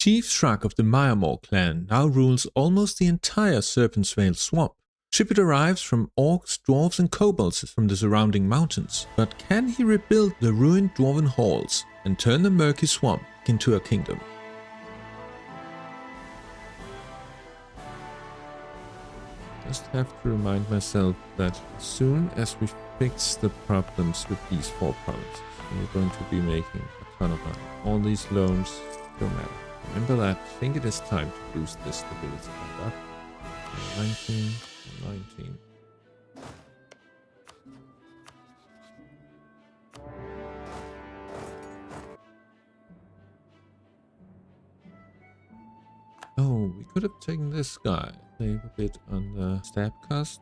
Chief Shrug of the Mire Maw clan now rules almost the entire Serpent's Vale swamp. Tribute arrives from orcs, dwarves and kobolds from the surrounding mountains, but can he rebuild the ruined dwarven halls and turn the murky swamp into a kingdom? Just have to remind myself that as soon as we fix the problems with these 4 provinces, we're going to be making a ton of money. All these loans don't matter. Remember that. I think it is time to boost this stability back up. 19, 19. Oh, we could have taken this guy. Save a bit on the stab cost.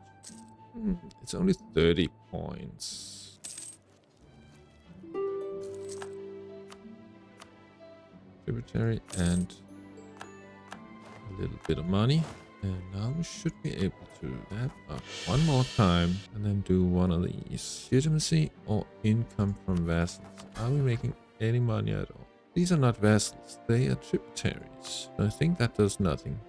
It's only 30 points. Tributary and a little bit of money. And now we should be able to stab up one more time and then do one of these. Legitimacy or income from vassals. Are we making any money at all? These are not vassals, they are tributaries. So I think that does nothing.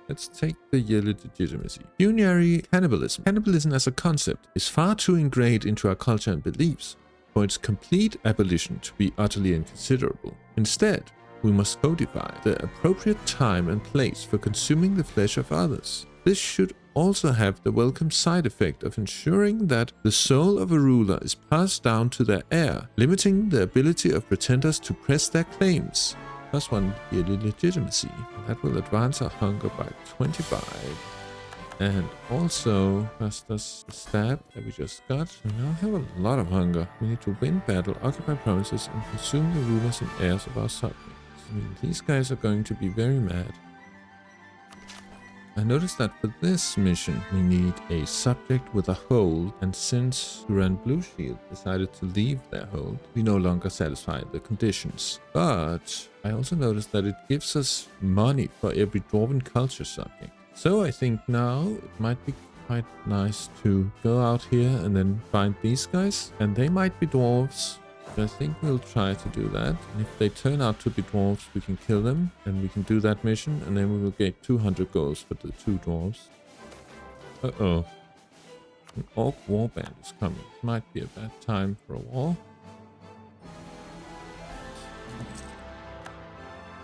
Let's take the yearly legitimacy. Pecuniary cannibalism. Cannibalism as a concept is far too ingrained into our culture and beliefs for its complete abolition to be utterly inconsiderable. Instead, we must codify the appropriate time and place for consuming the flesh of others. This should also have the welcome side effect of ensuring that the soul of a ruler is passed down to their heir, limiting the ability of pretenders to press their claims. +1 yearly legitimacy. That will advance our hunger by 25. And also cost us the stab that we just got. We now have a lot of hunger. We need to win battle, occupy provinces, and consume the rulers and heirs of our subjects. I mean, these guys are going to be very mad. I noticed that for this mission we need a subject with a hold, and since Duran Blueshield decided to leave their hold, we no longer satisfy the conditions. But I also noticed that it gives us money for every Dwarven culture subject. So I think now it might be quite nice to go out here and then find these guys, and they might be dwarves. I think we'll try to do that. And if they turn out to be dwarves, we can kill them and we can do that mission, and then we will get 200 goals for the 2 dwarves. Uh-oh. An orc warband is coming. Might be a bad time for a war.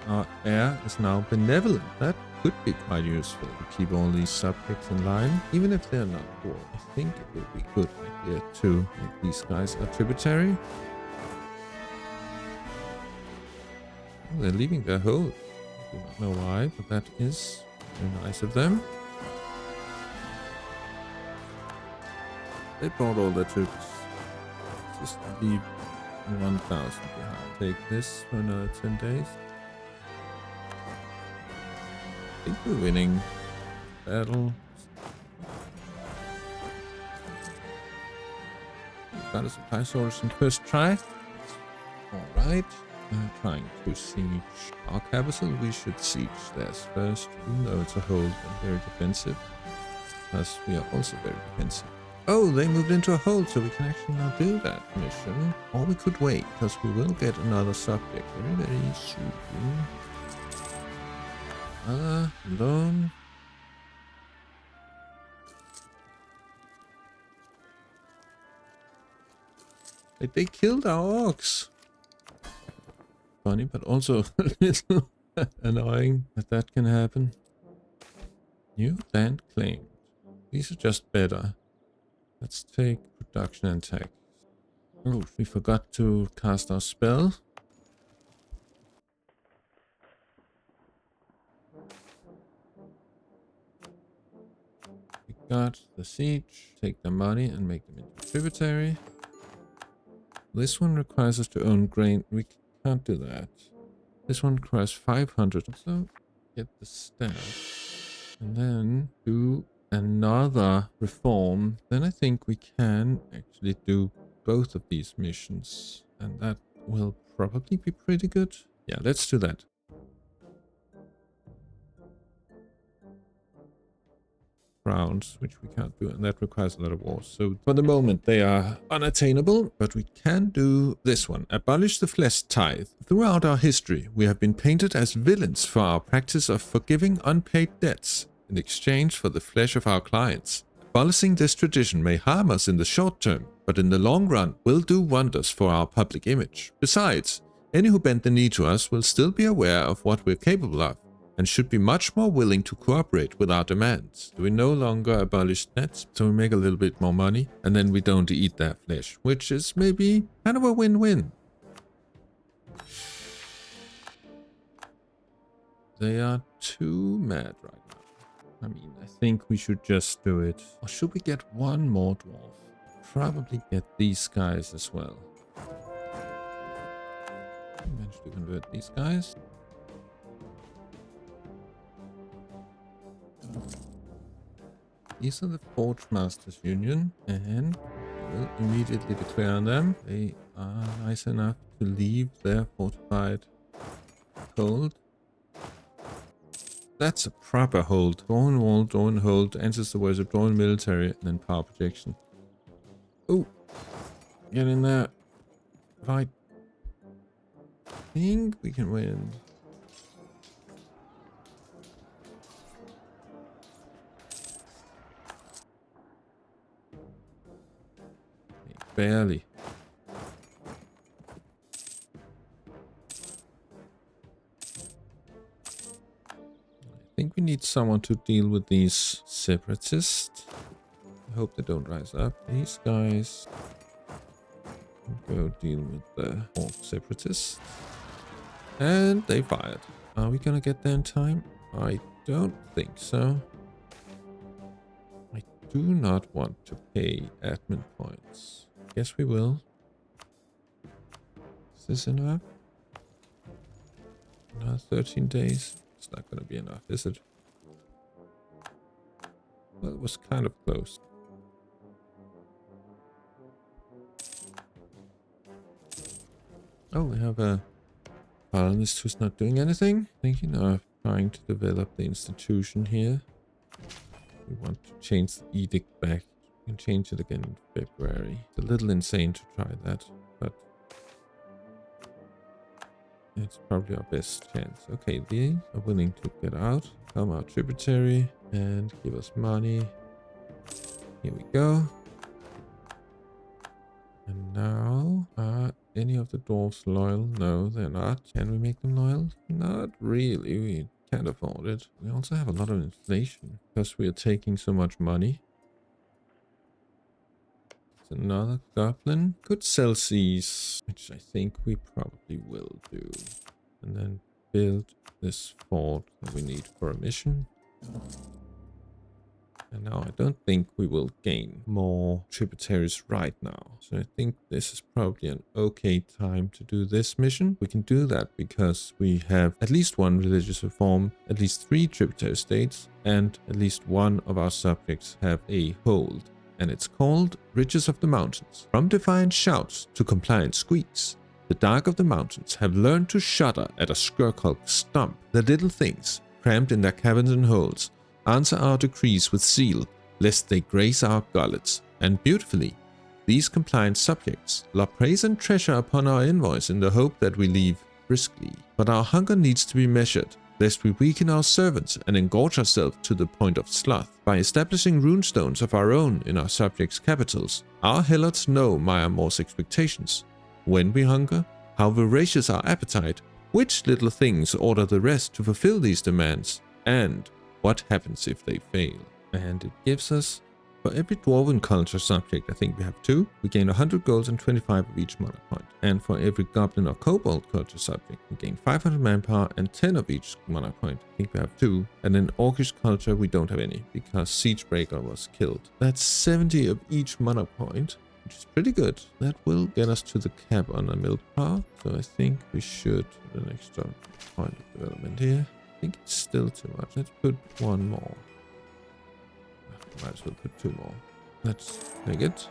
Our heir is now benevolent. That could be quite useful to keep all these subjects in line, even if they're not dwarves. I think it would be a good idea to make these guys a tributary. They're leaving their hold. I do not know why, but that is very nice of them. They brought all their troops. Just leave 1,000 behind. Take this for another 10 days. I think we're winning battle. Got a supply source in first try. Alright. Trying to siege our capital. We should siege theirs first, even though it's a hold and very defensive. Plus, we are also very defensive. Oh, they moved into a hold, so we can actually now do that mission. Or we could wait, because we will get another subject very, very soon. Loan. They killed our orcs. Funny, but also a little annoying that can happen. New land claimed. These are just better. Let's take production and tech. Oh, we forgot to cast our spell. We got the siege. Take the money and make them into tributary. This one requires us to own grain. We can't do that. This one requires 500. So get the staff and then do another reform. Then I think we can actually do both of these missions, and that will probably be pretty good. Yeah, let's do that. crowns, which we can't do, and that requires a lot of wars. So for the moment, they are unattainable, but we can do this one. Abolish the flesh tithe. Throughout our history, we have been painted as villains for our practice of forgiving unpaid debts in exchange for the flesh of our clients. Abolishing this tradition may harm us in the short term, but in the long run will do wonders for our public image. Besides, any who bend the knee to us will still be aware of what we're capable of, and should be much more willing to cooperate with our demands. Do we no longer abolish debts, so we make a little bit more money, and then we don't eat their flesh, which is maybe kind of a win-win. They are too mad right now. I mean, I think we should just do it. Or should we get one more dwarf? Probably get these guys as well. Managed to convert these guys. These are the Forge Masters Union, and we'll immediately declare on them. They are nice enough to leave their fortified hold. That's a proper hold. Drawn wall, drawn hold, ancestor worship, drawn military, and then power projection. Oh, get in there. Fight. I think we can win. Barely. I think we need someone to deal with these separatists. I hope they don't rise up. These guys go deal with the orc separatists. And they fired. Are we gonna get there in time? I don't think so. I do not want to pay admin points. Guess we will. Is this enough? Another 13 days. It's not going to be enough, is it? Well, it was kind of close. Oh, we have a colonist who's not doing anything. Thinking of trying to develop the institution here. We want to change the edict back. We can change it again in February. It's a little insane to try that, but it's probably our best chance. Okay, they are willing to get out, become our tributary, and give us money. Here we go. And now, are any of the dwarves loyal? No, they're not. Can we make them loyal? Not really. We can't afford it. We also have a lot of inflation because we are taking so much money. It's another goblin. Could sell these, which I think we probably will do. And then build this fort that we need for a mission. And now I don't think we will gain more tributaries right now. So I think this is probably an okay time to do this mission. We can do that because we have at least one religious reform, at least 3 tributary states, and at least one of our subjects have a hold. And it's called Riches of the Mountains. From defiant shouts to compliant squeaks, the dark of the mountains have learned to shudder at a Skirkhulk stump. The little things, cramped in their caverns and holes, answer our decrees with zeal, lest they graze our gullets. And beautifully, these compliant subjects lob praise and treasure upon our invoice in the hope that we leave briskly. But our hunger needs to be measured, lest we weaken our servants and engorge ourselves to the point of sloth. By establishing runestones of our own in our subjects' capitals, our helots know Mire Maw's expectations. When we hunger, how voracious our appetite, which little things order the rest to fulfill these demands, and what happens if they fail. And it gives us, for every dwarven culture subject, I think we have 2, we gain 100 gold and 25 of each mana point. And for every goblin or kobold culture subject, we gain 500 manpower and 10 of each mana point. I think we have 2. And in orcish culture, we don't have any, because Siegebreaker was killed. That's 70 of each mana point, which is pretty good. That will get us to the cap on the milk power. So I think we should put an extra point of development here. I think it's still too much. Let's put 1 more. Might as well put 2 more. Let's take it.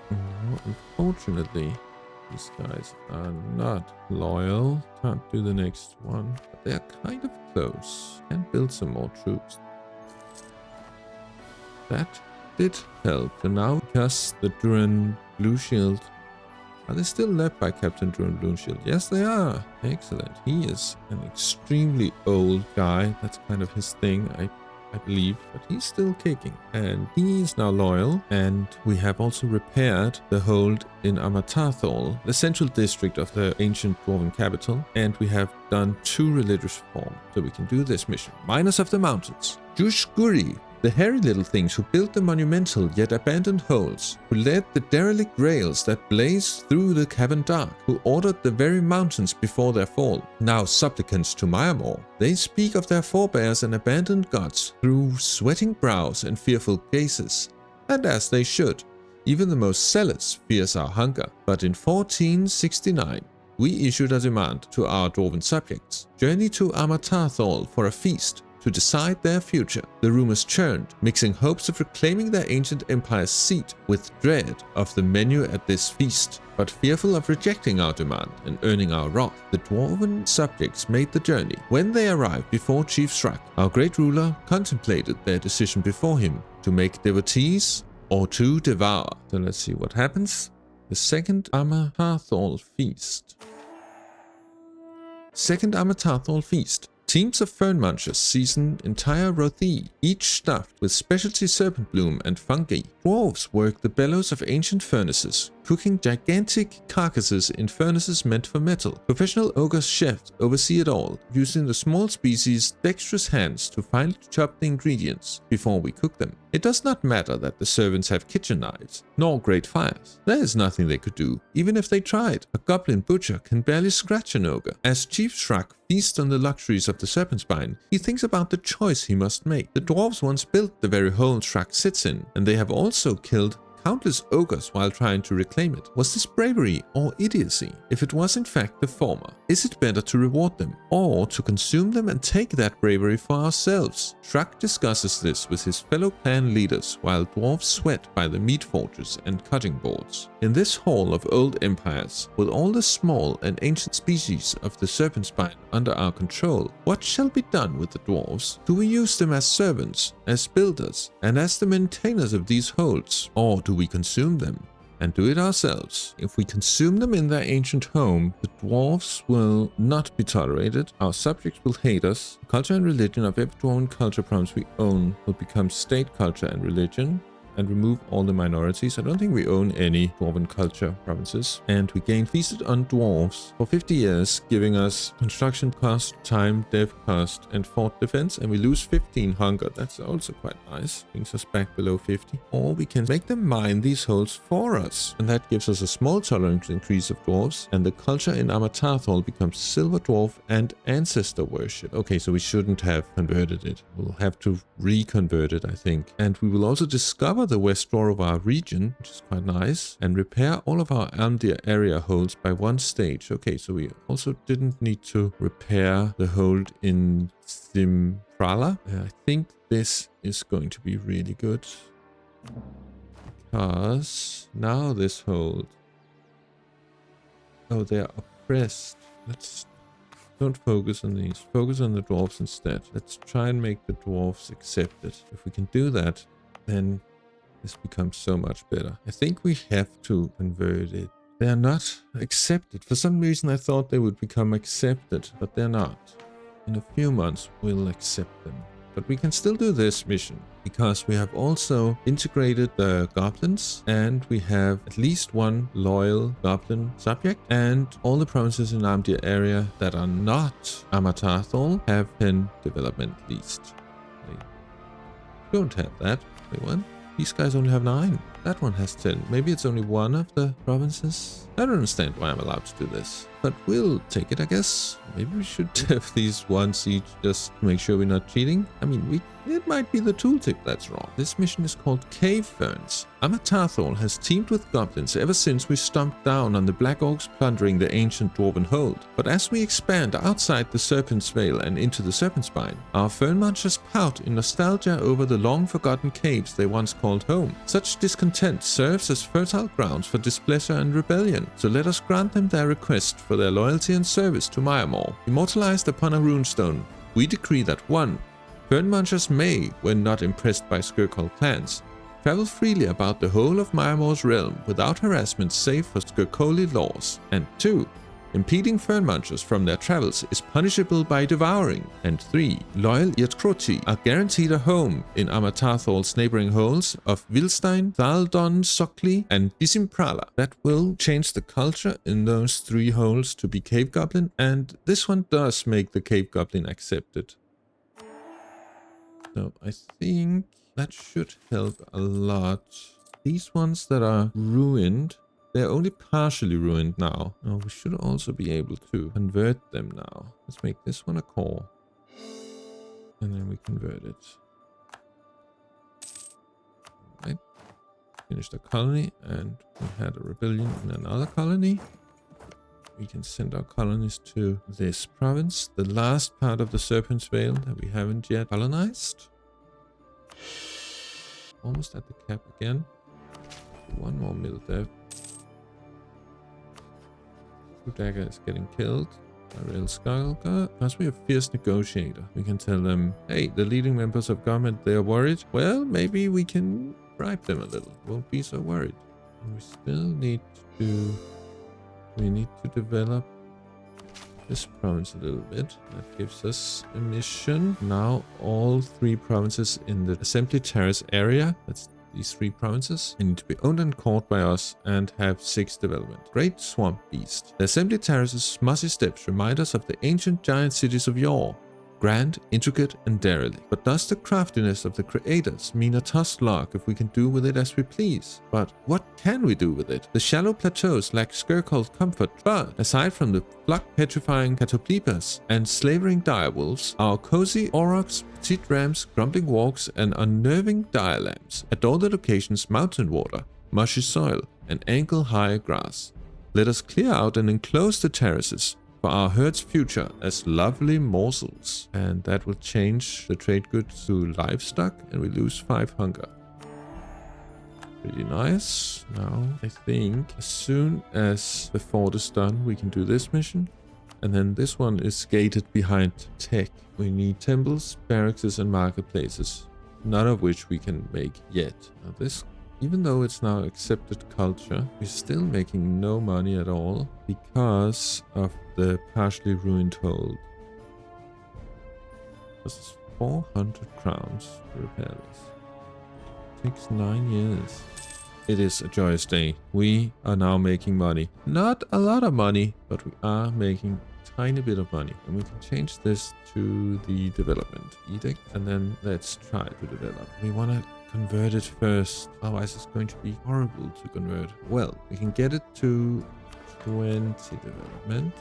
No, unfortunately, These guys are not loyal. Can't do the next one. But they are kind of close. Can build some more troops. That did help. So now, because the Duran Blue Shield... Are they still led by Captain Duran Blue Shield? Yes, they are. Excellent. He is an extremely old guy. That's kind of his thing, I believe, but he's still kicking. And he's now loyal, and we have also repaired the hold in Amatathol, the central district of the ancient dwarven capital, and we have done 2 religious reforms, so we can do this mission. Miners of the Mountains. Jushguri, the hairy little things who built the monumental yet abandoned holes, who led the derelict rails that blazed through the cavern dark, who ordered the very mountains before their fall, now supplicants to Mire Maw. They speak of their forebears and abandoned gods through sweating brows and fearful gazes, and as they should. Even the most zealous fears our hunger. But in 1469, we issued a demand to our dwarven subjects: journey to Amatathol for a feast, to decide their future. The rumors churned, mixing hopes of reclaiming their ancient empire's seat with dread of the menu at this feast. But fearful of rejecting our demand and earning our wrath, the dwarven subjects made the journey. When they arrived before Chief Shrek, our great ruler contemplated their decision before him: to make devotees or to devour. So let's see what happens. The second Amatathol feast. Second Amatathol feast. Teams of fern munchers season entire Rothi, each stuffed with specialty serpent bloom and fungi. Dwarves work the bellows of ancient furnaces, cooking gigantic carcasses in furnaces meant for metal. Professional ogre chefs oversee it all, using the small species' dexterous hands to finely chop the ingredients before we cook them. It does not matter that the servants have kitchen knives, nor great fires. There is nothing they could do, even if they tried. A goblin butcher can barely scratch an ogre. As Chief Shrek feasts on the luxuries of the serpent spine, he thinks about the choice he must make. The dwarves once built the very hole Shrek sits in, and they have also killed countless ogres while trying to reclaim it. Was this bravery or idiocy? If it was in fact the former, is it better to reward them or to consume them and take that bravery for ourselves? Shrek discusses this with his fellow clan leaders while dwarves sweat by the meat forges and cutting boards. In this hall of old empires, with all the small and ancient species of the serpent spine under our control, what shall be done with the dwarves? Do we use them as servants, as builders, and as the maintainers of these holds, or do we consume them and do it ourselves? If we consume them in their ancient home, the dwarves will not be tolerated, our subjects will hate us, the culture and religion of every dwarven culture province we own will become state culture and religion, and remove all the minorities. I don't think we own any dwarven culture provinces. And we gain feasted on dwarves for 50 years, giving us construction cost, time, dev cost, and fort defense. And we lose 15 hunger. That's also quite nice. Brings us back below 50. Or we can make them mine these holes for us. And that gives us a small tolerance increase of dwarves. And the culture in Amatathol becomes silver dwarf and ancestor worship. Okay, so we shouldn't have converted it. We'll have to reconvert it, I think. And we will also discover the west door of our region, which is quite nice, and repair all of our Almdir area holds by 1 stage. Okay, so we also didn't need to repair the hold in Simprala. I think this is going to be really good, because now this hold, oh, they're oppressed. Let's don't focus on these, focus on the dwarves instead. Let's try and make the dwarves accept it. If we can do that, then this becomes so much better. I think we have to convert it. They are not accepted. For some reason I thought they would become accepted, but they're not. In a few months we'll accept them. But we can still do this mission, because we have also integrated the goblins, and we have at least 1 loyal goblin subject, and all the provinces in Almdir area that are not Amatathol have 10 development least. They don't have that. Wait, what? These guys only have 9. That one has 10. Maybe it's only 1 of the provinces. I don't understand why I'm allowed to do this, but we'll take it, I guess. Maybe we should have these 1 each just to make sure we're not cheating. I mean, it might be the tooltip that's wrong. This mission is called Cave Ferns. Amatathol has teamed with goblins ever since we stomped down on the Black Orcs plundering the ancient dwarven hold. But as we expand outside the Serpent's Veil and into the Serpent Spine, our fern munchers pout in nostalgia over the long-forgotten caves they once called home. Such discontent discontent serves as fertile grounds for displeasure and rebellion, so let us grant them their request for their loyalty and service to Mire Maw. Immortalized upon a runestone, we decree that 1. Fernmunchers may, when not impressed by Skirkhold clans, travel freely about the whole of Mire Maw's realm without harassment save for Skirkoli laws, and 2. Impeding Fernmunchers from their travels is punishable by devouring. And 3. Loyal Yetkroti are guaranteed a home in Amatathol's neighboring holes of Vilstein, Thaldon, Sokli, and Isimprala. That will change the culture in those 3 holes to be Cave Goblin, and this one does make the Cave Goblin accepted. So I think that should help a lot. These ones that are ruined, they're only partially ruined now. Oh, we should also be able to convert them now. Let's make this one a core. And then we convert it. Right. Finished a colony, and we had a rebellion in another colony. We can send our colonies to this province, the last part of the Serpent's Vale that we haven't yet colonized. Almost at the cap again. One more mill there. Dagger is getting killed. Ariel Skulker. Plus we have Fierce Negotiator. We can tell them, hey, the leading members of government, they are worried. Well, maybe we can bribe them a little. Won't be so worried. And we still need to develop this province a little bit. That gives us a mission. Now all 3 provinces in the Assembly Terrace area, that's these 3 provinces, they need to be owned and caught by us and have 6 development. Great Swamp Beast. The Assembly Terrace's mossy steps remind us of the ancient giant cities of yore. Grand, intricate, and derelict. But does the craftiness of the creators mean a tossed log if we can do with it as we please? But what can we do with it? The shallow plateaus lack Skirkhold comfort, but aside from the flock-petrifying catoplepas and slavering direwolves, our cozy aurochs, petite rams, grumbling walks, and unnerving direlambs adore the location's mountain water, mushy soil, and ankle-high grass. Let us clear out and enclose the terraces for our herd's future as lovely morsels. And that will change the trade goods to livestock, and we lose 5 hunger. Pretty nice. Now, I think as soon as the fort is done, we can do this mission. And then this one is gated behind tech. We need temples, barracks, and marketplaces, none of which we can make yet. Now this, even though it's now accepted culture, we're still making no money at all because of the partially ruined hold. This is 400 crowns to repair this. Takes 9 years. It is a joyous day. We are now making money. Not a lot of money, but we are making a tiny bit of money. And we can change this to the development edict, and then let's try to develop. We want to convert it first, otherwise it's going to be horrible to convert. Well, we can get it to 20 development,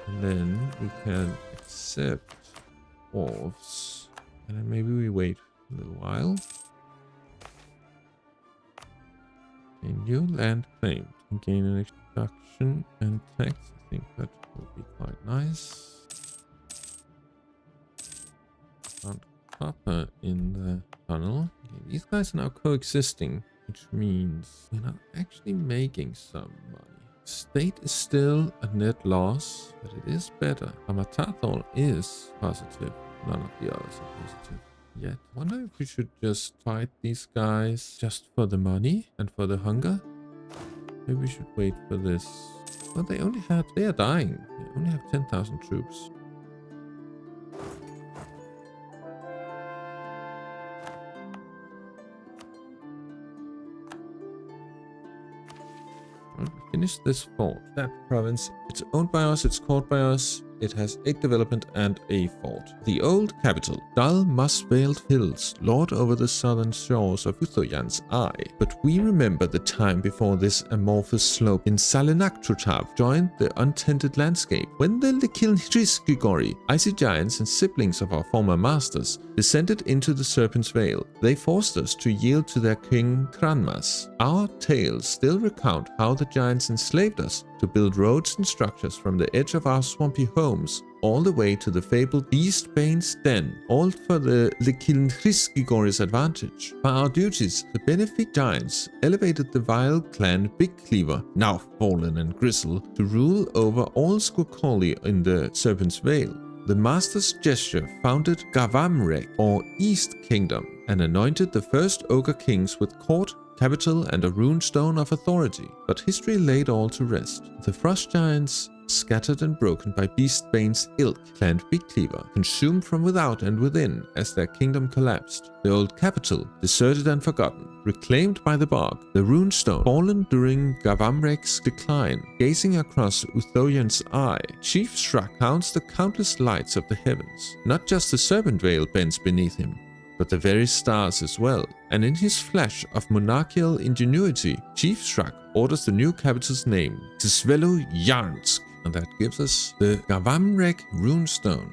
and then we can accept dwarves, and then maybe we wait a little while. New land claimed. Gain an introduction and tax. I think that will be quite nice. Found copper in the tunnel. Okay, these guys are now coexisting, which means we're now actually making some money. State is still a net loss, but it is better. Amatathol is positive. None of the others are positive yet. I wonder if we should just fight these guys just for the money and for the hunger. Maybe we should wait for this. Well, they are dying. They only have 10,000 troops. Well, we finished this fort. That province, it's owned by us, it's caught by us. It has 8 development and a fort. The old capital, dull, moss-veiled hills, lord over the southern shores of Uthoyan's eye. But we remember the time before this amorphous slope in Salinaktrutav joined the untended landscape, when the Likilnhriskigori, icy giants and siblings of our former masters, descended into the Serpent's Vale. They forced us to yield to their king Kranmas. Our tales still recount how the giants enslaved us to build roads and structures from the edge of our swampy home homes, all the way to the fabled Beastbane's den, all for the Lekilnhriskigor's advantage. For our duties, the Benefic Giants elevated the vile clan Big Cleaver, now fallen and grizzled, to rule over all Squacoli in the Serpent's Vale. The Master's gesture founded Gavamrek, or East Kingdom, and anointed the first Ogre Kings with court, capital, and a runestone of authority. But history laid all to rest. The Frost Giants, scattered and broken by Beastbane's ilk, clanned Big Cleaver, consumed from without and within as their kingdom collapsed. The old capital, deserted and forgotten, reclaimed by the bog, the runestone, fallen during Gavamrek's decline. Gazing across Uthoyan's eye, Chief Shrak counts the countless lights of the heavens. Not just the Serpent Veil bends beneath him, but the very stars as well. And in his flash of monarchical ingenuity, Chief Shrak orders the new capital's name, Tsvelo Yarnsk. And that gives us the Gavamrek runestone.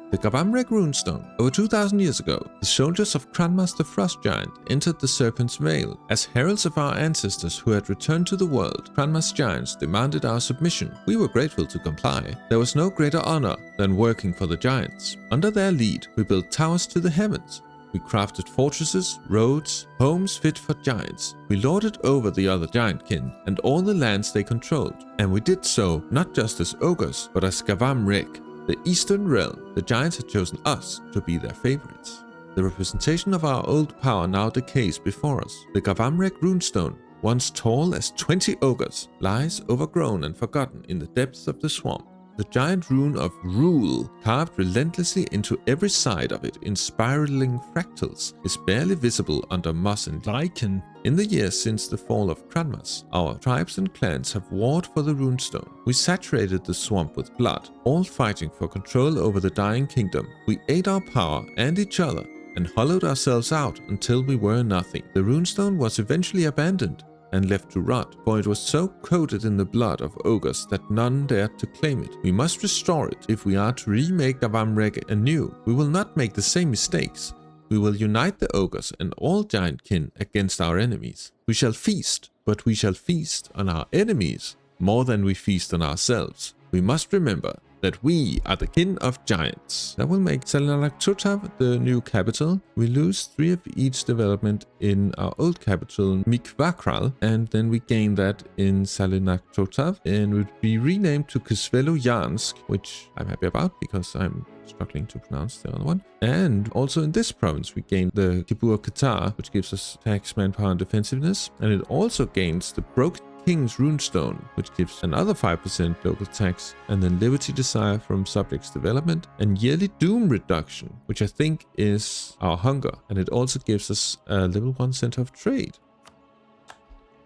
The Gavamrek runestone. Over 2,000 years ago, the soldiers of Cranmas the Frost Giant entered the Serpent's Vale. As heralds of our ancestors who had returned to the world, Cranmas Giants demanded our submission. We were grateful to comply. There was no greater honor than working for the Giants. Under their lead, we built towers to the heavens. We crafted fortresses, roads, homes fit for giants. We lorded over the other giantkin and all the lands they controlled. And we did so not just as ogres, but as Gavamrek, the eastern realm. The giants had chosen us to be their favorites. The representation of our old power now decays before us. The Gavamrek runestone, once tall as 20 ogres, lies overgrown and forgotten in the depths of the swamp. The giant rune of rule, carved relentlessly into every side of it in spiraling fractals, is barely visible under moss and lichen. In the years since the fall of Cranmas, our tribes and clans have warred for the runestone. We saturated the swamp with blood, all fighting for control over the dying kingdom. We ate our power and each other, and hollowed ourselves out until we were nothing. The runestone was eventually abandoned and left to rot, for it was so coated in the blood of ogres that none dared to claim it. We must restore it if we are to remake Gavamrek anew. We will not make the same mistakes. We will unite the ogres and all giantkin against our enemies. We shall feast, but we shall feast on our enemies more than we feast on ourselves. We must remember that we are the kin of giants. That will make Salinaktotav the new capital. We lose 3 of each development in our old capital, Mikvakral, and then we gain that in Salinaktotav, and would be renamed to Tsvelo Yarnsk, which I'm happy about because I'm struggling to pronounce the other one. And also in this province we gain the Kibur Qatar, which gives us tax, manpower, and defensiveness, and it also gains the Broken King's runestone, which gives another 5% local tax, and then Liberty Desire from subjects development, and yearly doom reduction, which I think is our hunger, and it also gives us a level 1 center of trade.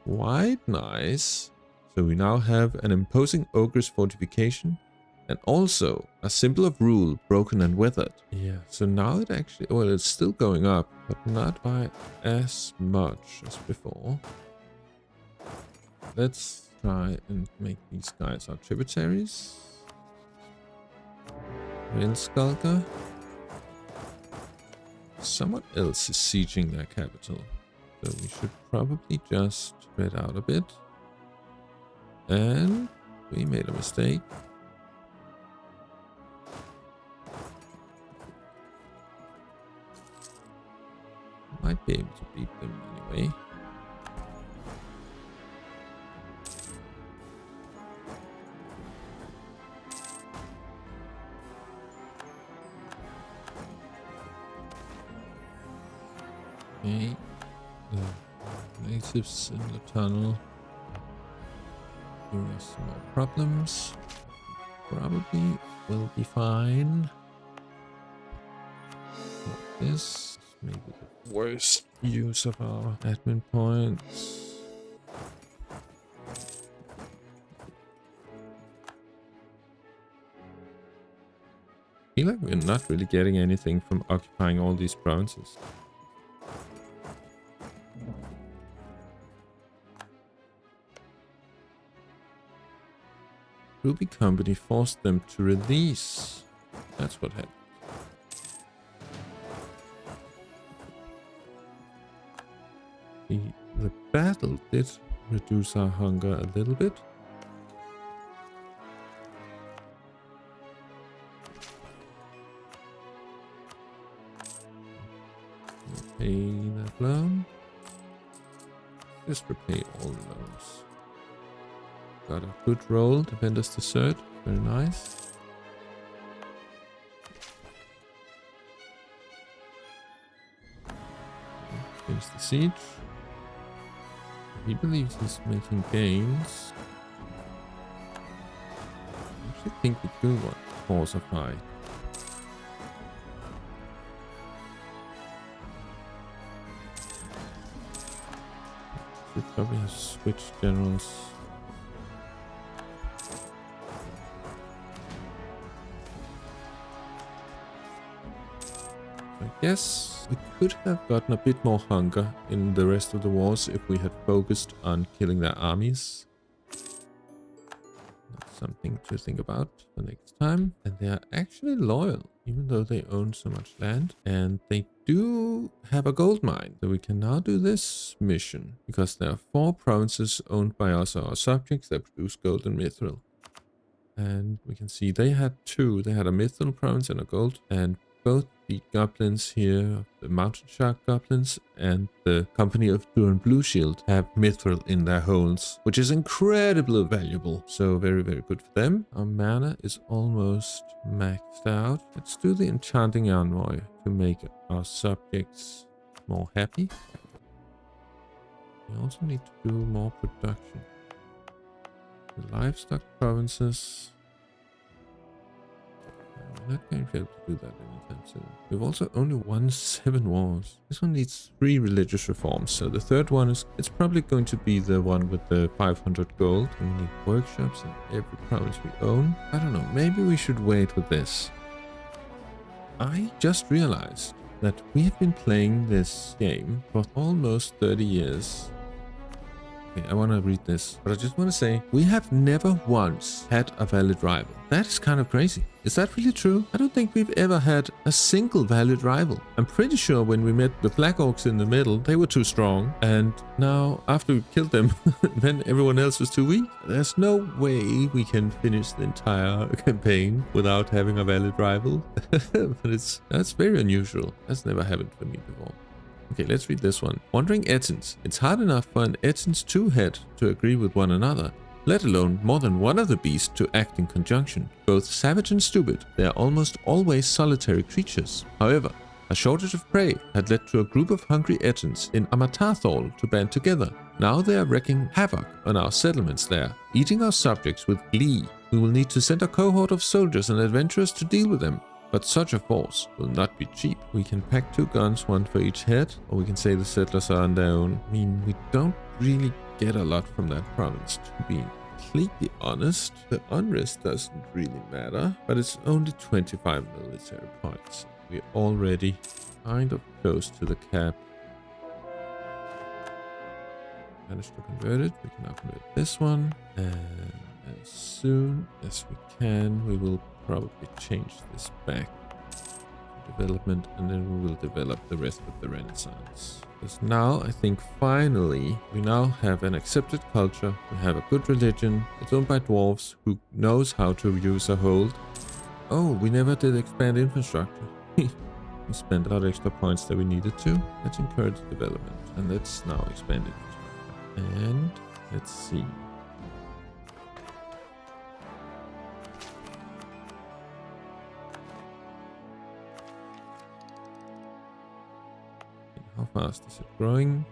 Quite nice. So we now have an imposing ogre's fortification, and also a symbol of rule, broken and weathered. Yeah, so now it actually, well, it's still going up, but not by as much as before. Let's try and make these guys our tributaries. Rail Skulker. Someone else is sieging their capital, so we should probably just spread out a bit. And we made a mistake. Might be able to beat them anyway. Okay, the natives in the tunnel give us some more problems. Probably will be fine. Like this, maybe the worst use of our admin points. I feel like we're not really getting anything from occupying all these provinces. Ruby Company forced them to release. That's what happened. The battle did reduce our hunger a little bit. Pay that loan. Just repay all the loans. Got a good roll. Defender's Desert. Very nice. Finish the siege. He believes he's making gains. I actually think we do want to falsify. Should probably have switched generals. I guess we could have gotten a bit more hunger in the rest of the wars if we had focused on killing their armies. That's something to think about for next time. And they are actually loyal, even though they own so much land. And they do have a gold mine. So we can now do this mission, because there are 4 provinces owned by us or our subjects that produce gold and mithril. And we can see they had 2. They had a mithril province and a gold. And both the goblins here, the mountain shark goblins and the company of Duran Blue Shield, have mithril in their holds, which is incredibly valuable. So very, very good for them. Our mana is almost maxed out. Let's do the enchanting envoy to make our subjects more happy. We also need to do more production. The livestock provinces. We're not going to be able to do that anytime soon. We've also only won 7 wars. This one needs 3 religious reforms. So the third one is, it's probably going to be the one with the 500 gold. And we need workshops in every province we own. I don't know, maybe we should wait with this. I just realized that we have been playing this game for almost 30 years. Okay, I want to read this, but I just want to say, we have never once had a valid rival. That is kind of crazy. Is that really true? I don't think we've ever had a single valid rival. I'm pretty sure when we met the Black Orcs in the middle, they were too strong. And now, after we killed them, then everyone else was too weak. There's no way we can finish the entire campaign without having a valid rival. But that's very unusual. That's never happened for me before. Okay, let's read this one. Wandering Ettins. It's hard enough for an Ettins 2 head to agree with one another, let alone more than one of the beasts to act in conjunction. Both savage and stupid, they are almost always solitary creatures. However, a shortage of prey had led to a group of hungry Ettins in Amatathol to band together. Now they are wreaking havoc on our settlements there, eating our subjects with glee. We will need to send a cohort of soldiers and adventurers to deal with them. But such a force will not be cheap. We can pack 2 guns, 1 for each head, or we can say the settlers are on their own. I mean, we don't really get a lot from that province, to be completely honest. The unrest doesn't really matter, but it's only 25 military points. We're already kind of close to the cap. Managed to convert it. We can now convert this one. And as soon as we can, we will probably change this back to development, and then we will develop the rest of the Renaissance. Because now I think finally we now have an accepted culture, we have a good religion, it's owned by dwarves who knows how to use a hold. Oh, we never did expand infrastructure. We spent a lot of extra points that we needed to. Let's encourage development, and let's now expand infrastructure. And let's see. How fast is it growing?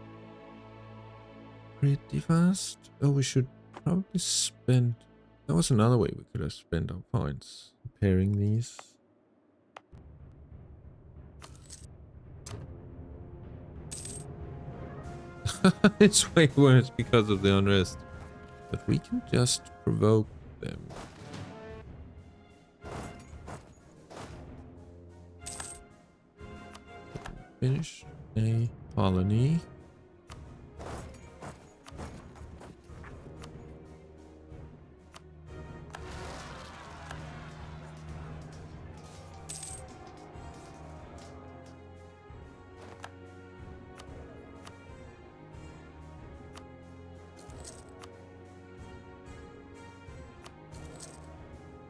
Pretty fast. Oh, we should probably spend... There was another way we could have spent our points. Repairing these. It's way worse because of the unrest. But we can just provoke them. Finish a colony.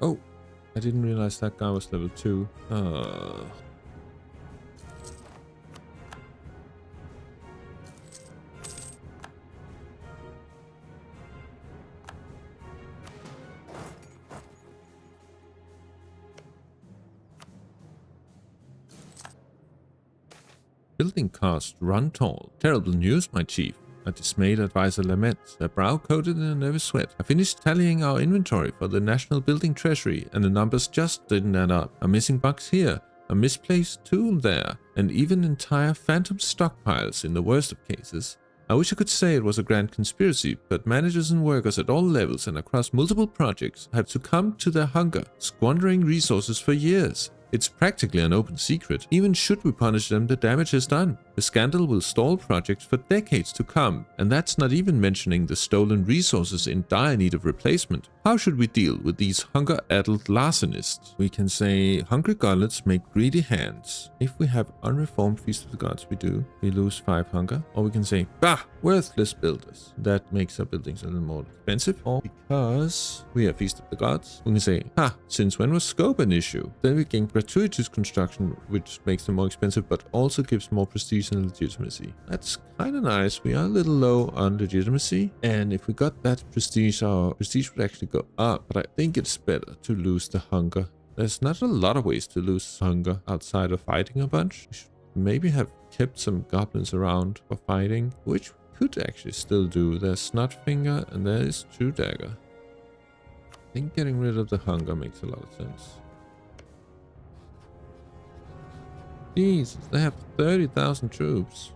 Oh, I didn't realize that guy was level 2. building costs run tall. Terrible news, my chief. A dismayed advisor laments, their brow coated in a nervous sweat. I finished tallying our inventory for the National Building Treasury, and the numbers just didn't add up. A missing box here, a misplaced tool there, and even entire phantom stockpiles in the worst of cases. I wish I could say it was a grand conspiracy, but managers and workers at all levels and across multiple projects have succumbed to their hunger, squandering resources for years. It's practically an open secret. Even should we punish them, the damage is done. The scandal will stall projects for decades to come, and that's not even mentioning the stolen resources in dire need of replacement. How should we deal with these hunger-addled larcenists? We can say, hungry gullets make greedy hands. If we have unreformed Feast of the Gods, we lose 5 hunger. Or we can say, bah, worthless builders. That makes our buildings a little more expensive. Or because we are Feast of the Gods, we can say, ha, since when was scope an issue? Then we gain gratuitous construction, which makes them more expensive, but also gives more prestige and legitimacy. That's kind of nice. We are a little low on legitimacy, and if we got that prestige, our prestige would actually go up, but I think it's better to lose the hunger. There's not a lot of ways to lose hunger outside of fighting a bunch. We should maybe have kept some goblins around for fighting, which we could actually still do. There's Snotfinger and there is True Dagger. I think getting rid of the hunger makes a lot of sense. Jesus, they have 30,000 troops.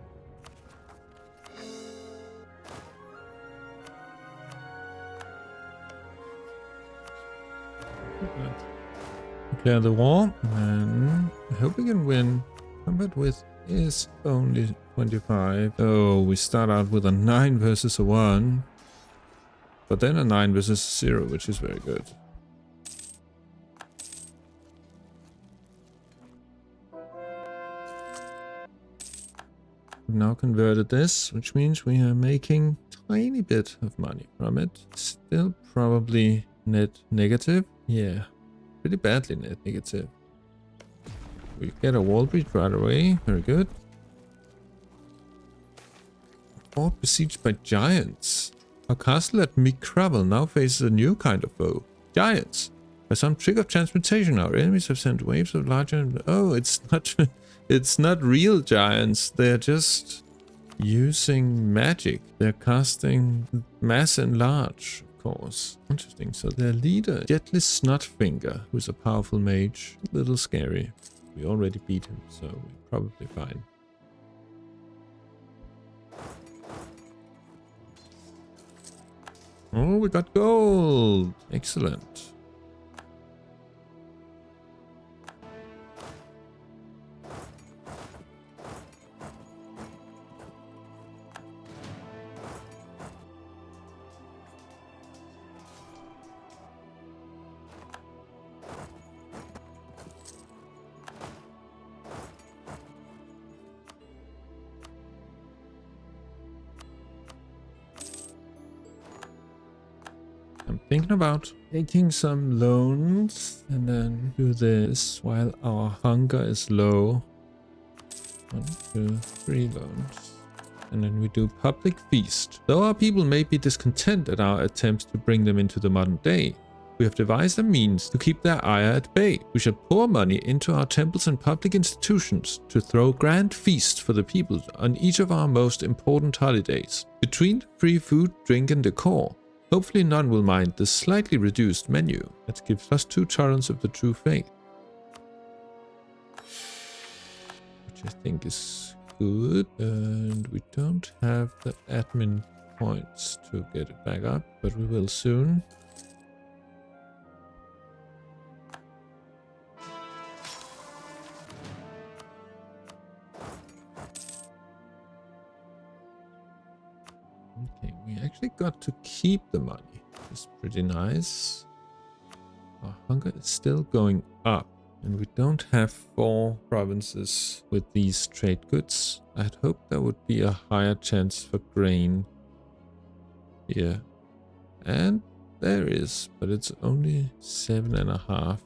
Declare the war, and I hope we can win. Combat width is only 25. Oh, we start out with a 9 versus a 1. But then a 9 versus a 0, which is very good. We've now converted this, which means we are making a tiny bit of money from it. Still probably net negative. Yeah, pretty badly net negative. We get a wall breach right away. Very good. Fort besieged by giants. Our castle at Mire now faces a new kind of foe. Giants. By some trick of transmutation, our enemies have sent waves of larger... Oh, it's not... It's not real giants. They're just using magic. They're casting mass and large, of course. Interesting. So their leader, Jetly Snotfinger, who's a powerful mage. A little scary. We already beat him, so we're probably fine. Oh, we got gold. Excellent. I'm thinking about taking some loans and then do this while our hunger is low. 1, 2, 3 loans. And then we do public feast. Though our people may be discontent at our attempts to bring them into the modern day, we have devised a means to keep their ire at bay. We shall pour money into our temples and public institutions to throw grand feasts for the people on each of our most important holidays. Between free food, drink and decor, hopefully none will mind the slightly reduced menu. That gives us 2 torrents of the true faith. Which I think is good. And we don't have the admin points to get it back up, but we will soon. Okay, we actually got to keep the money. It's pretty nice. Our hunger is still going up, and we don't have 4 provinces with these trade goods. I'd hoped there would be a higher chance for grain here. And there is, but it's only 7.5.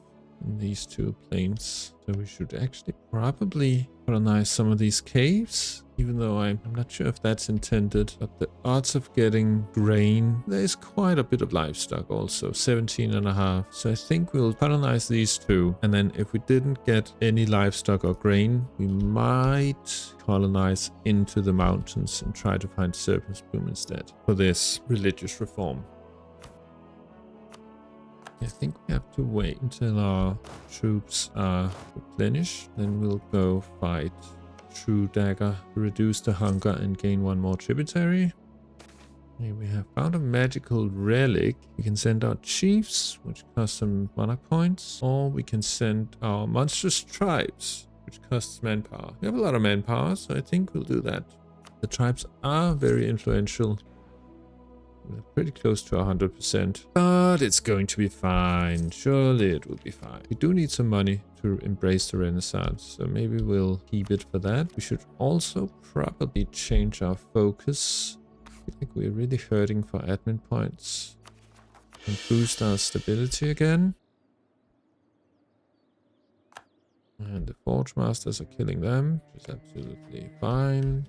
in these two plains. So we should actually probably colonize some of these caves, even though I'm not sure if that's intended. But the odds of getting grain, there's quite a bit of livestock also, 17.5. So I think we'll colonize these two. And then if we didn't get any livestock or grain, we might colonize into the mountains and try to find serpent's plume instead for this religious reform. I think we have to wait until our troops are replenished. Then we'll go fight True Dagger to reduce the hunger and gain one more tributary. Here we have found a magical relic. We can send our chiefs, which cost some monarch points, or we can send our monstrous tribes, which costs manpower. We have a lot of manpower, so I think we'll do that. The tribes are very influential. We're pretty close to 100%, but it's going to be fine. Surely it will be fine. We do need some money to embrace the Renaissance, so maybe we'll keep it for that. We should also probably change our focus. I feel like we're really hurting for admin points. And boost our stability again. And the Forge Masters are killing them, which is absolutely fine.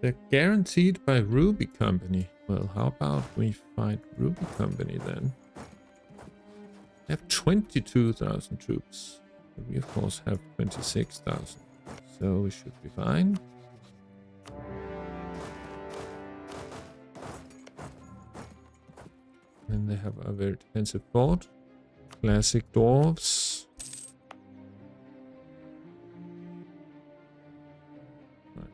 They're guaranteed by Ruby Company. Well, how about we fight Ruby Company then? They have 22,000 troops. But we, of course, have 26,000. So we should be fine. Then they have a very defensive fort. Classic dwarves.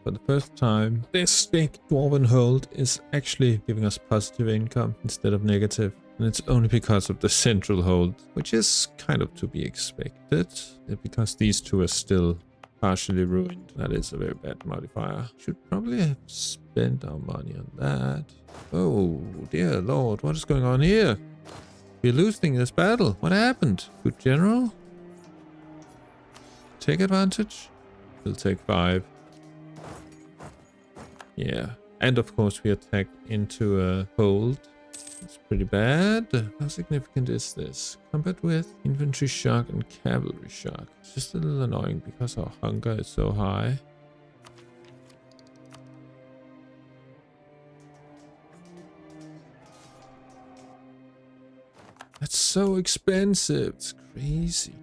For the first time, this big dwarven hold is actually giving us positive income instead of negative. And it's only because of the central hold, which is kind of to be expected, because these two are still partially ruined. That is a very bad modifier. Should probably have spent our money on that. Oh dear lord, what is going on here? We're losing this battle. What happened? Good general? Take advantage? We'll take 5. Yeah, and of course we attacked into a hold. It's pretty bad. How significant is this? Combat with infantry shock and cavalry shock. It's just a little annoying because our hunger is so high. That's so expensive. It's crazy.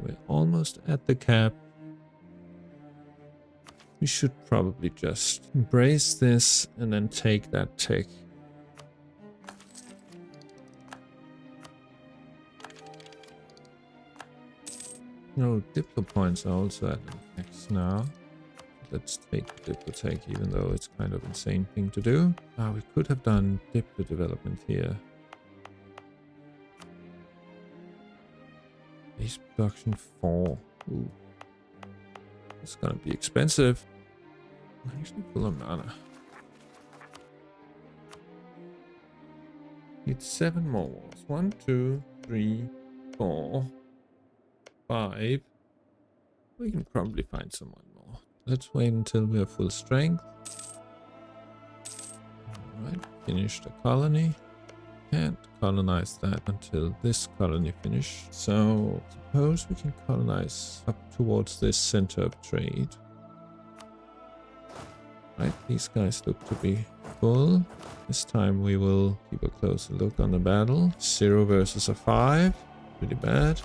We're almost at the cap. We should probably just embrace this and then take that tech. No, Diplo points are also at max now. Let's take the Diplo tech, even though it's kind of insane thing to do. We could have done Diplo development here. Base production 4. Ooh. It's gonna be expensive. I'm actually full of mana. Need 7 more walls. 1, 2, 3, 4, 5. We can probably find someone more. Let's wait until we have full strength. Alright, finish the colony. Can't colonize that until this colony finished. So suppose we can colonize up towards this center of trade. Right, these guys look to be full. This time we will keep a closer look on the battle. 0 versus a 5. Pretty bad.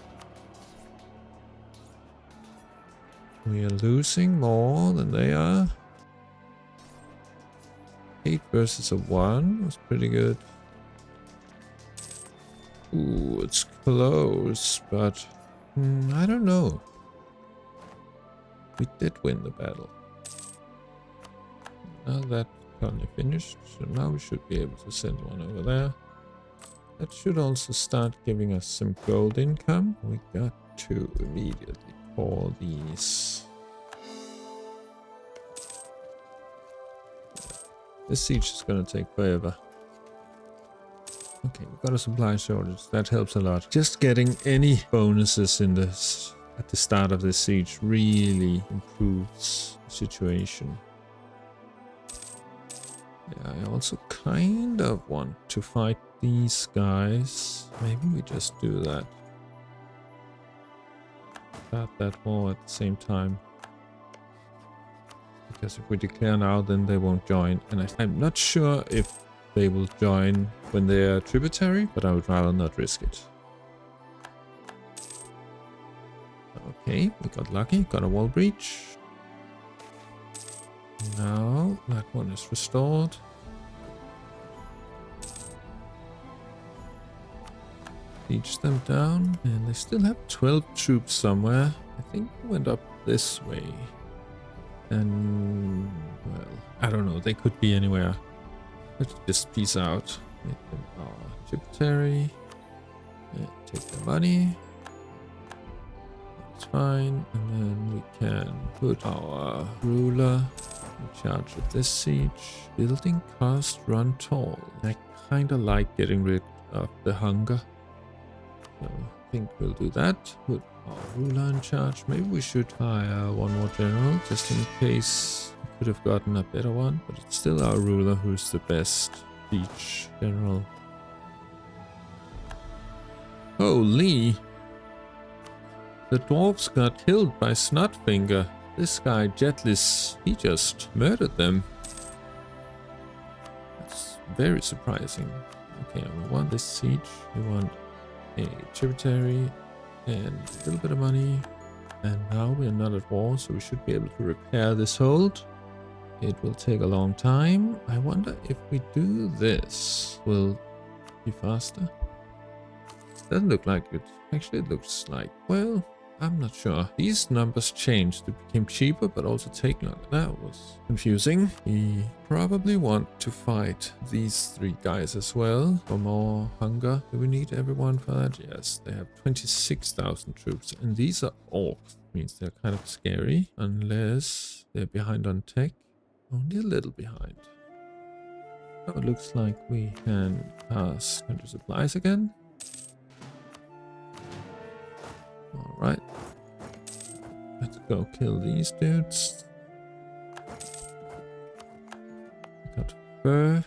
We are losing more than they are. 8 versus a 1 was pretty good. Ooh, it's close, but I don't know. We did win the battle. Now that colony finished, so now we should be able to send one over there. That should also start giving us some gold income. We got to immediately pour these. This siege is gonna take forever. Okay, we got a supply shortage. That helps a lot. Just getting any bonuses in this at the start of this siege really improves the situation. Yeah, I also kind of want to fight these guys. Maybe we just do that. Start that war at the same time. Because if we declare now, then they won't join. And I'm not sure if they will join when they are tributary, but I would rather not risk it. Okay, we got lucky, got a wall breach. Now that one is restored. Siege them down, and they still have 12 troops somewhere. I think they went up this way. And, well, I don't know, they could be anywhere. Let's just peace out. Make them our tributary. Yeah, take the money. That's fine. And then we can put our ruler in charge of this siege. Building cost run tall. I kind of like getting rid of the hunger. So I think we'll do that. Put our ruler in charge. Maybe we should hire one more general just in case we could have gotten a better one. But it's still our ruler who's the best siege general. Holy! The dwarves got killed by Snotfinger. This guy, Jetlis, he just murdered them. That's very surprising. Okay, we want this siege. We want a tributary and a little bit of money. And now we're not at war, so we should be able to repair this hold. It will take a long time. I wonder if we do this, will it be faster? Doesn't look like it. Actually, it looks like, well, I'm not sure. These numbers changed. It became cheaper, but also take longer. That was confusing. We probably want to fight these three guys as well for more hunger. Do we need everyone for that? Yes, they have 26,000 troops. And these are orcs. Means they're kind of scary. Unless they're behind on tech. Only a little behind. So it looks like we can pass country supplies again. Alright. Let's go kill these dudes. Got fur.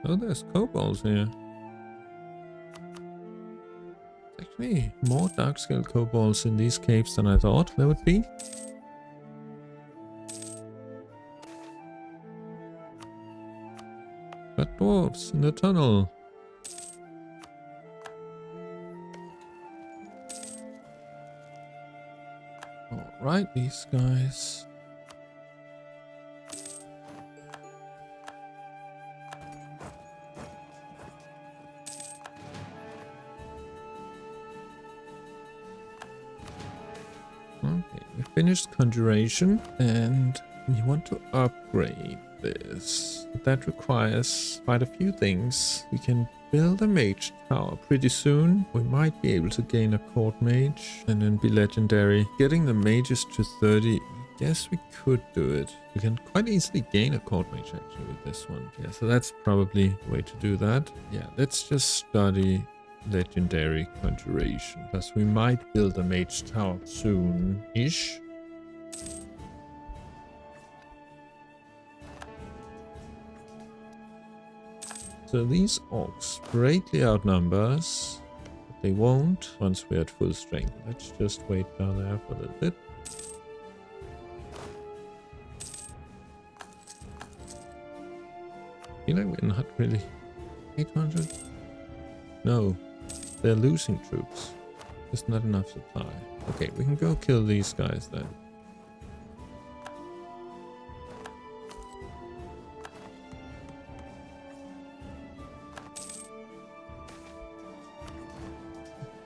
Oh, there's kobolds here. There's actually more dark-scale kobolds in these caves than I thought there would be. Got dwarves in the tunnel. Alright, these guys. Okay, we finished conjuration and we want to upgrade this. That requires quite a few things. We can build a mage tower pretty soon. We might be able to gain a court mage and then be legendary. Getting the mages to 30, I guess we could do it. We can quite easily gain a court mage actually with this one. Yeah, so that's probably the way to do that. Yeah, let's just study legendary conjuration because we might build a mage tower soon-ish. So these orcs greatly outnumber us, but they won't once we're at full strength. Let's just wait down there for a little bit. I feel like we're not really 800. No, they're losing troops. There's not enough supply. Okay, we can go kill these guys then.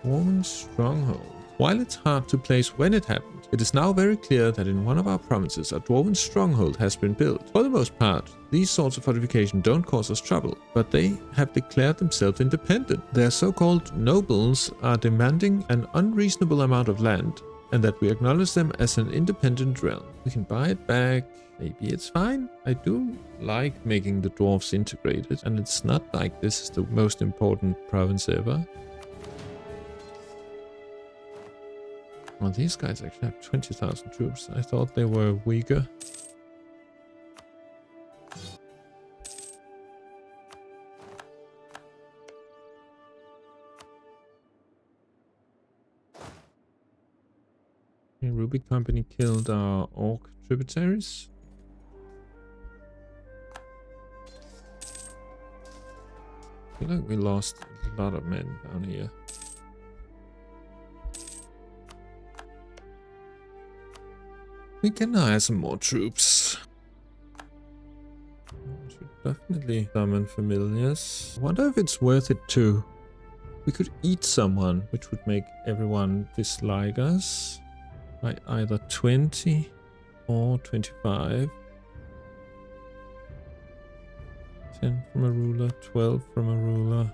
Woman's stronghold. While it's hard to place when it happened, It is now very clear that in one of our provinces a dwarven stronghold has been built. For the most part, these sorts of fortification don't cause us trouble, but they have declared themselves independent. Their so-called nobles are demanding an unreasonable amount of land, and that we acknowledge them as an independent realm. We can buy it back. Maybe it's fine. I do like making the dwarves integrated, and it's not like this is the most important province ever. Well, these guys actually have 20,000 troops. I thought they were weaker. The Ruby Company killed our orc tributaries. I feel like we lost a lot of men down here. We can hire some more troops. Should definitely summon familiars. I wonder if it's worth it too. We could eat someone, which would make everyone dislike us by either 20 or 25. 10 from a ruler, 12 from a ruler,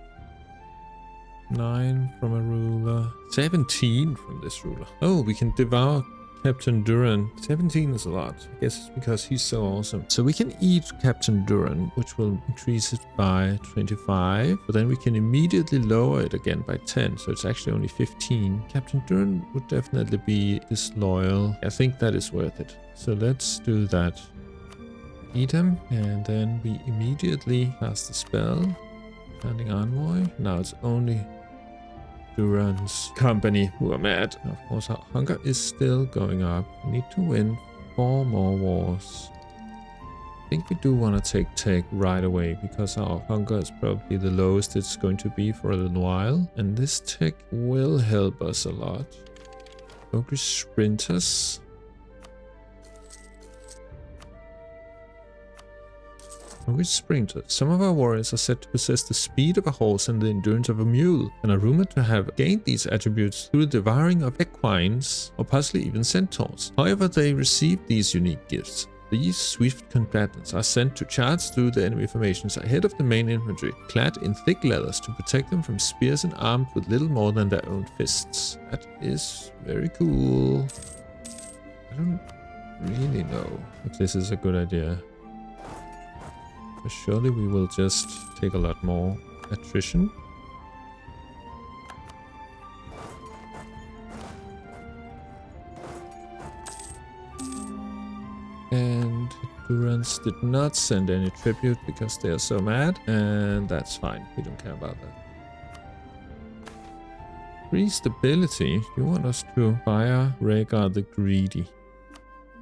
9 from a ruler, 17 from this ruler. Oh, we can devour Captain Duran. 17 is a lot. I guess it's because he's so awesome. So we can eat Captain Duran, which will increase it by 25. But then we can immediately lower it again by 10. So it's actually only 15. Captain Duran would definitely be disloyal. I think that is worth it. So let's do that. Eat him. And then we immediately cast the spell. Standing Envoy. Now it's only Duran's company who are mad. Of course, our hunger is still going up. We need to win 4 more wars. I think we do want to take tech right away because our hunger is probably the lowest it's going to be for a little while. And this tech will help us a lot. Ogre sprinters. With sprinters, some of our warriors are said to possess the speed of a horse and the endurance of a mule, and are rumored to have gained these attributes through the devouring of equines or possibly even centaurs. However, they receive these unique gifts. These swift combatants are sent to charge through the enemy formations ahead of the main infantry, clad in thick leathers to protect them from spears and armed with little more than their own fists. That is very cool. I don't really know if this is a good idea. But surely we will just take a lot more attrition. And Durans did not send any tribute because they are so mad, and that's fine. We don't care about that. Free stability. You want us to fire Rhaegar the Greedy.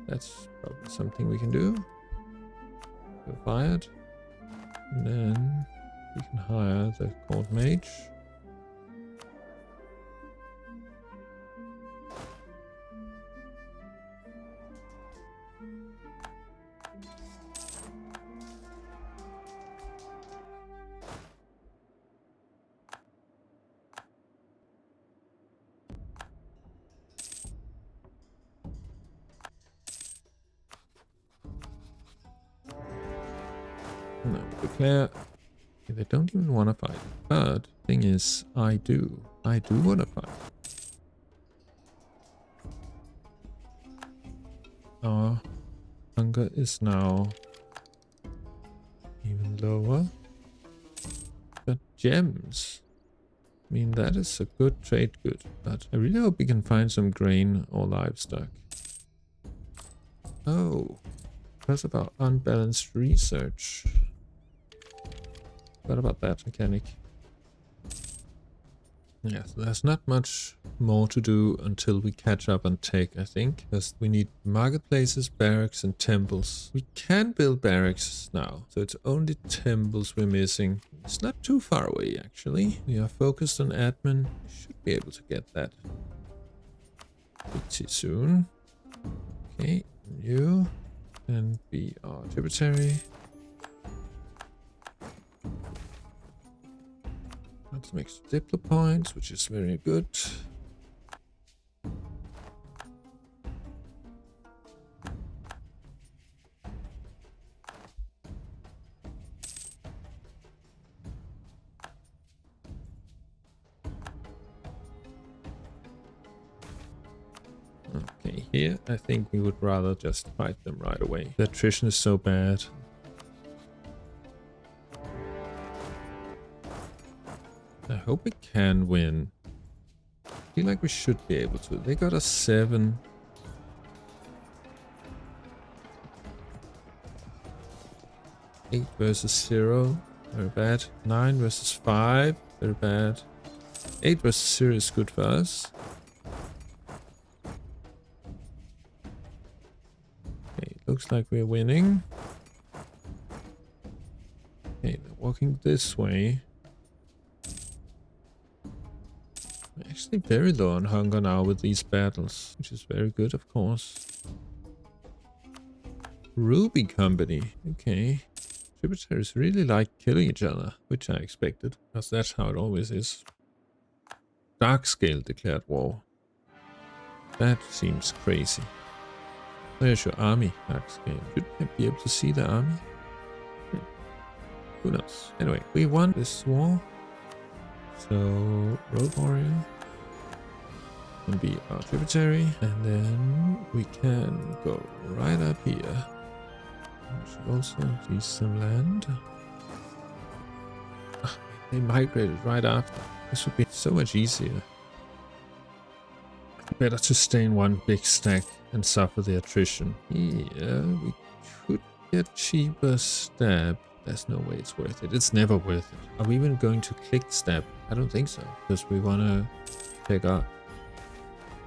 That's probably something we can do. We're fired. And then we can hire the Court Mage. No, declare. They don't even want to fight. But thing is, I do want to fight. Our hunger is now even lower. But gems. I mean, that is a good trade good. But I really hope we can find some grain or livestock. Oh, because of our unbalanced research. What about that mechanic? Yeah, so there's not much more to do until we catch up on tech, I think. Because we need marketplaces, barracks, and temples. We can build barracks now, so it's only temples we're missing. It's not too far away, actually. We are focused on admin. We should be able to get that pretty soon. Okay, you can be our tributary. Let's make some diplo points, which is very good. Okay, here I think we would rather just fight them right away. The attrition is so bad. I hope we can win. I feel like we should be able to. They got a 7. 8 versus 0. Very bad. 9 versus 5. Very bad. 8 versus 0 is good for us. Okay, looks like we're winning. Okay, they're walking this way. We're actually very low on hunger now with these battles, which is very good, of course. Ruby Company. Okay. Tributaries really like killing each other, which I expected, because that's how it always is. Darkscale declared war. That seems crazy. There's your army, Darkscale. Should I be able to see the army? Who knows? Anyway, we won this war. So, Road Warrior can be our tributary, and then we can go right up here. We should also see some land. They migrated right after. This would be so much easier. Better to stay in one big stack and suffer the attrition. Yeah, we could get cheaper stab. There's no way it's worth it. It's never worth it. Are we even going to click stab? I don't think so, because we want to check out.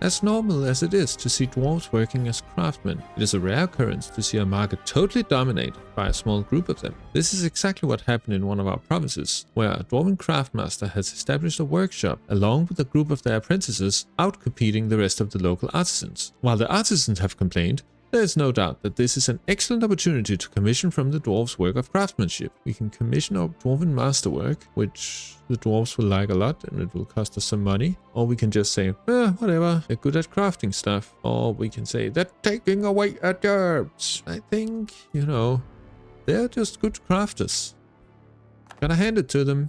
As normal as it is to see dwarves working as craftsmen, it is a rare occurrence to see a market totally dominated by a small group of them. This is exactly what happened in one of our provinces, where a dwarven craftmaster has established a workshop along with a group of their apprentices, outcompeting the rest of the local artisans. While the artisans have complained, there is no doubt that this is an excellent opportunity to commission from the dwarves work of craftsmanship. We can commission our dwarven masterwork, which the dwarves will like a lot and it will cost us some money. Or we can just say, whatever, they're good at crafting stuff. Or we can say, they're taking away our jobs. I think, you know, they're just good crafters. Gotta hand it to them.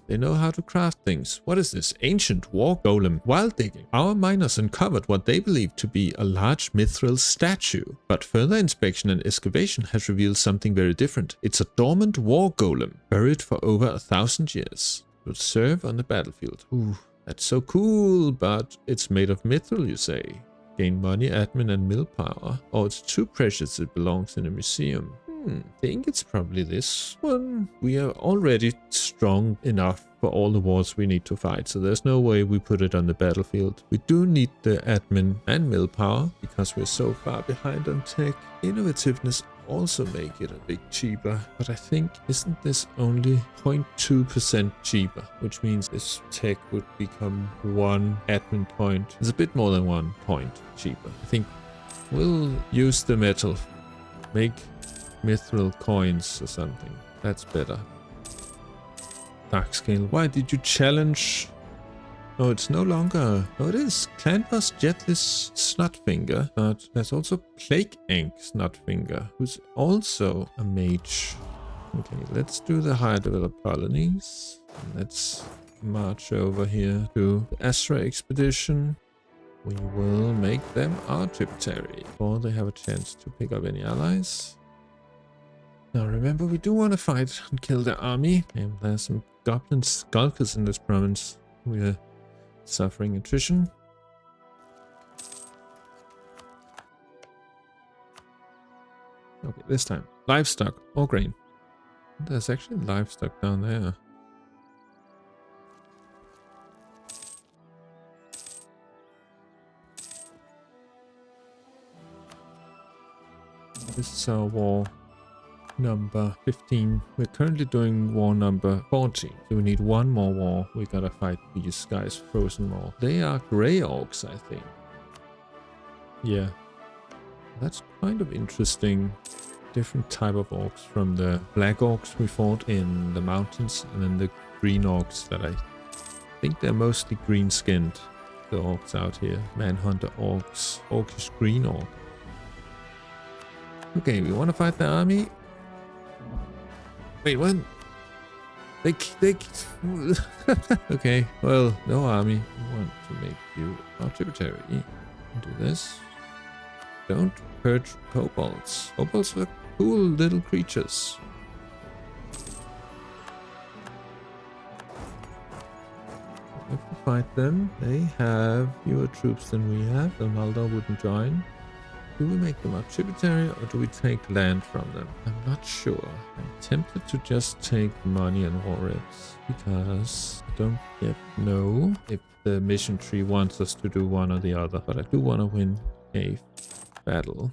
They know how to craft things. What is this? Ancient war golem. While digging, our miners uncovered what they believed to be a large mithril statue. But further inspection and excavation has revealed something very different. It's a dormant war golem, buried for over 1,000 years. It will serve on the battlefield. Ooh, that's so cool, but it's made of mithril, you say. Gain money, admin, and mill power. Oh, it's too precious it belongs in a museum. I think it's probably this one. We are already strong enough for all the wars we need to fight, so there's no way we put it on the battlefield. We do need the admin and mill power because we're so far behind on tech. Innovativeness also make it a bit cheaper, but I think isn't this only 0.2% cheaper, which means this tech would become 1 admin point. It's a bit more than 1 point cheaper. I think we'll use the metal, make mithril coins or something. That's better. Darkscale. Why did you challenge? Oh, it's no longer. Oh, it is. Clan boss Jetless Snotfinger, but there's also Plague Ink Snotfinger, who's also a mage. Okay, let's do the higher developed colonies. Let's march over here to the Astra expedition. We will make them our tributary before they have a chance to pick up any allies. Now remember, we do want to fight and kill the army. And there's some goblin skulkers in this province. We are suffering attrition. Okay, this time. Livestock or grain. There's actually livestock down there. This is our war number 15. We're currently doing war number 14. So we need one more war. We gotta fight these guys frozen more. They are grey orcs, I think. Yeah. That's kind of interesting. Different type of orcs from the black orcs we fought in the mountains, and then the green orcs that I think they're mostly green skinned. The orcs out here. Manhunter orcs. Orcish green orc. Okay, we want to fight the army. Wait, what? They okay, well, no army. We want to make you our tributary. Do this. Don't hurt kobolds. Kobolds are cool little creatures. If we fight them, they have fewer troops than we have, and Maldor wouldn't join. Do we make them a tributary or do we take land from them? I'm not sure. I'm tempted to just take money and war ribs because I don't yet know if the mission tree wants us to do one or the other, but I do want to win a battle.